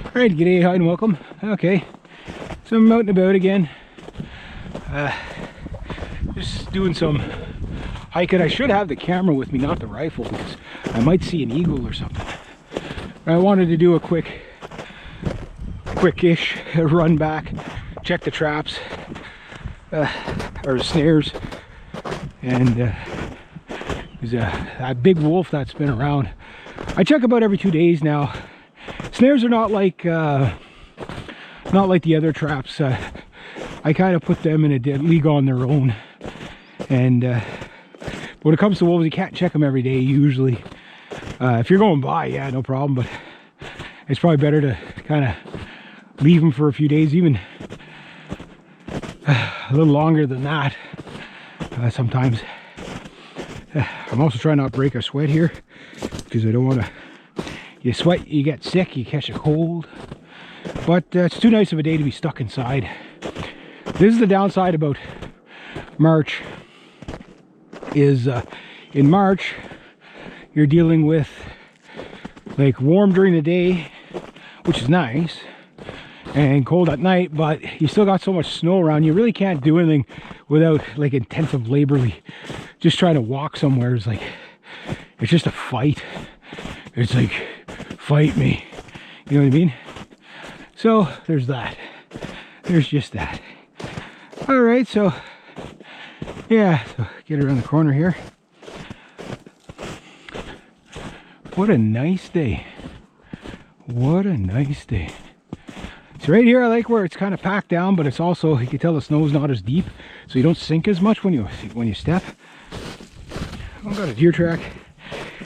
Alright, g'day, hi and welcome. Okay, so I'm out and about again. Just doing some hiking. I should have the camera with me, not the rifle, because I might see an eagle or something. I wanted to do a quick-ish run back, check the traps, or snares, and there's a big wolf that's been around. I check about every 2 days now. Snares are not like the other traps. I kind of put them in a league on their own, and when it comes to wolves, you can't check them every day usually. If you're going by, yeah, no problem, but it's probably better to kind of leave them for a few days, even a little longer than that sometimes. I'm also trying not to break a sweat here because I don't want to. You sweat, you get sick, you catch a cold. But it's too nice of a day to be stuck inside. This is the downside about March, is in March you're dealing with like warm during the day, which is nice, and cold at night, but you still got so much snow around, you really can't do anything without like intensive labor. Just trying to walk somewhere is like, it's just a fight. It's like, fight me, you know what I mean? So there's that. There's just that. All right, so yeah, so get around the corner here. What a nice day. What a nice day. So right here, I like where it's kind of packed down, but it's also, you can tell the snow's not as deep, so you don't sink as much when you step. I've got a deer track.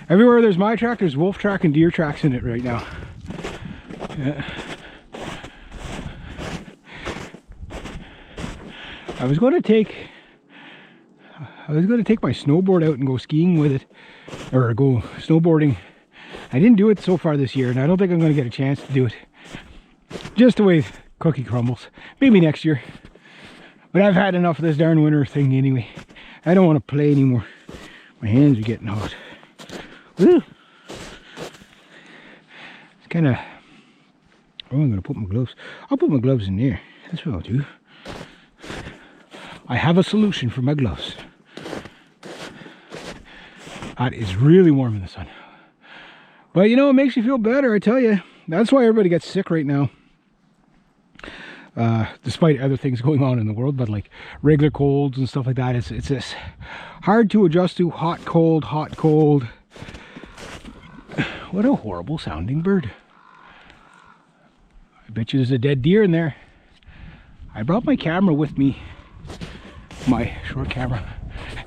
Everywhere there's my track, there's wolf track and deer tracks in it right now. Yeah. I was going to take my snowboard out and go skiing with it, or go snowboarding. I didn't do it so far this year, and I don't think I'm going to get a chance to do it. Just the way cookie crumbles. Maybe next year. But I've had enough of this darn winter thing anyway. I don't want to play anymore. My hands are getting hot. Woo. It's kind of... Oh, I'm going to put my gloves. I'll put my gloves in there. That's what I'll do. I have a solution for my gloves. It is really warm in the sun. But you know, it makes you feel better, I tell you. That's why everybody gets sick right now. Despite other things going on in the world, but like regular colds and stuff like that, it's this hard to adjust to. Hot, cold, hot, cold. What a horrible sounding bird. I bet you there's a dead deer in there. I brought my camera with me. My short camera.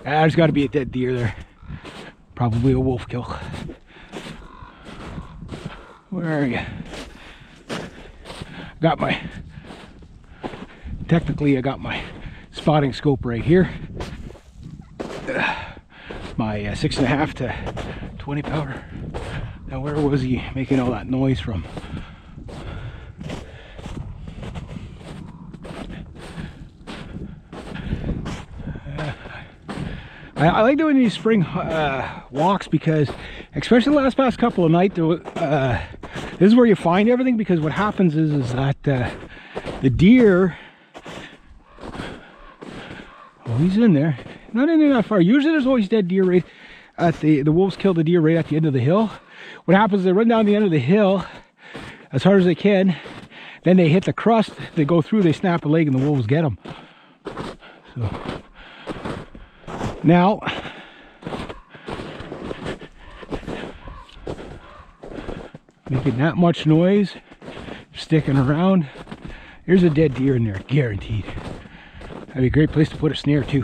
There's got to be a dead deer there. Probably a wolf kill. Where are you? Technically I got my spotting scope right here. My 6.5 to 20 power. Now where was he making all that noise from? I like doing these spring walks because, especially the past couple of nights, this is where you find everything, because what happens is that the deer, oh, he's in there, not in there that far. Usually there's always dead deer right at the wolves kill the deer right at the end of the hill. What happens is they run down the end of the hill as hard as they can, then they hit the crust, they go through, they snap a leg, and the wolves get them. So now, making that much noise, sticking around. There's a dead deer in there, guaranteed. That'd be a great place to put a snare too.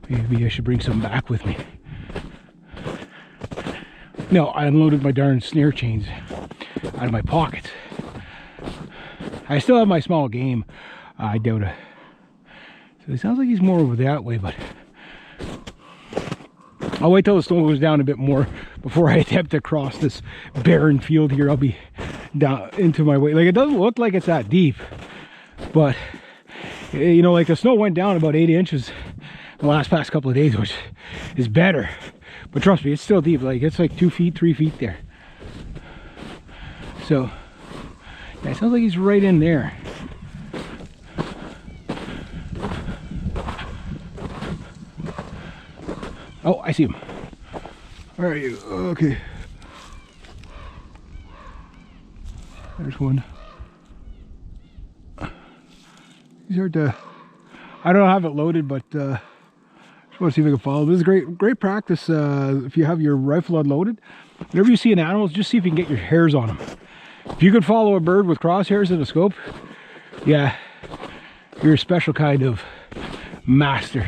Maybe I should bring some back with me. No, I unloaded my darn snare chains out of my pockets. I still have my small game. I doubt it. So it sounds like he's more over that way, but I'll wait till the snow goes down a bit more before I attempt to cross this barren field here. I'll be down into my way. Like, it doesn't look like it's that deep, but you know, like the snow went down about 8 inches the past couple of days, which is better. But trust me, it's still deep. Like, it's like 2 feet, 3 feet there. So yeah, it sounds like he's right in there. Oh, I see him. Where are you? Okay. There's one. These are the, I don't have it loaded, but just want to see if I can follow. This is great practice if you have your rifle unloaded. Whenever you see an animal, just see if you can get your hairs on them. If you could follow a bird with crosshairs in a scope, yeah, you're a special kind of master.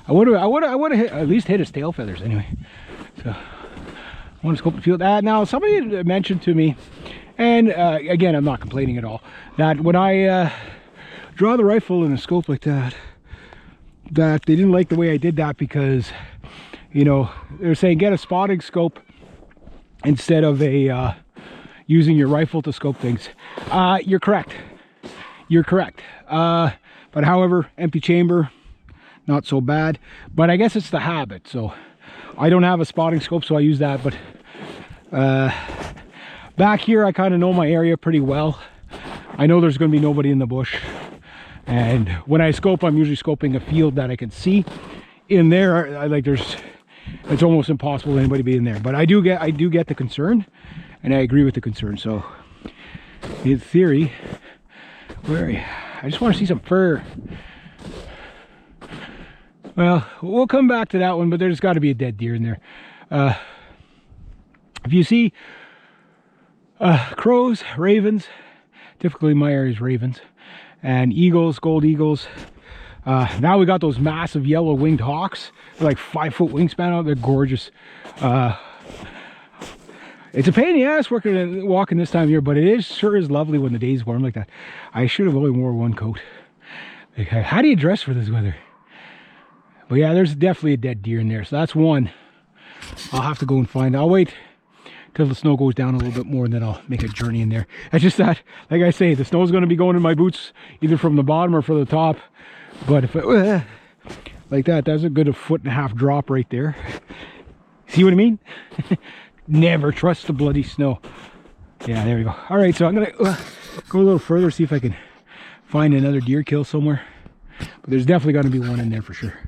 I would have at least hit his tail feathers anyway. So I want to scope the field. Now somebody mentioned to me, and again, I'm not complaining at all, that when I draw the rifle in a scope like that, that they didn't like the way I did that because, you know, they're saying get a spotting scope instead of a using your rifle to scope things. You're correct. You're correct. But however, empty chamber, not so bad. But I guess it's the habit. So I don't have a spotting scope, so I use that. But back here, I kind of know my area pretty well. I know there's going to be nobody in the bush. And when I scope, I'm usually scoping a field that I can see. In there, it's almost impossible anybody to be in there. But I do get the concern, and I agree with the concern. So in theory, where are you? I just want to see some fur. Well, we'll come back to that one, but there's got to be a dead deer in there. If you see crows, ravens, typically my area is ravens, and eagles, gold eagles. Now we got those massive yellow winged hawks. They're like 5-foot wingspan out. They're gorgeous. It's a pain in the ass walking this time of year, but it sure is lovely when the day's warm like that. I should have only wore one coat. Like, how do you dress for this weather? But yeah, there's definitely a dead deer in there. So that's one. I'll have to go and find. I'll wait till the snow goes down a little bit more, and then I'll make a journey in there. It's just that, like I say, the snow's going to be going in my boots either from the bottom or from the top. But if it like that, that's a good 1.5 foot drop right there. See what I mean? Never trust the bloody snow. Yeah, there we go. All right, so I'm gonna go a little further, see if I can find another deer kill somewhere. But there's definitely going to be one in there for sure.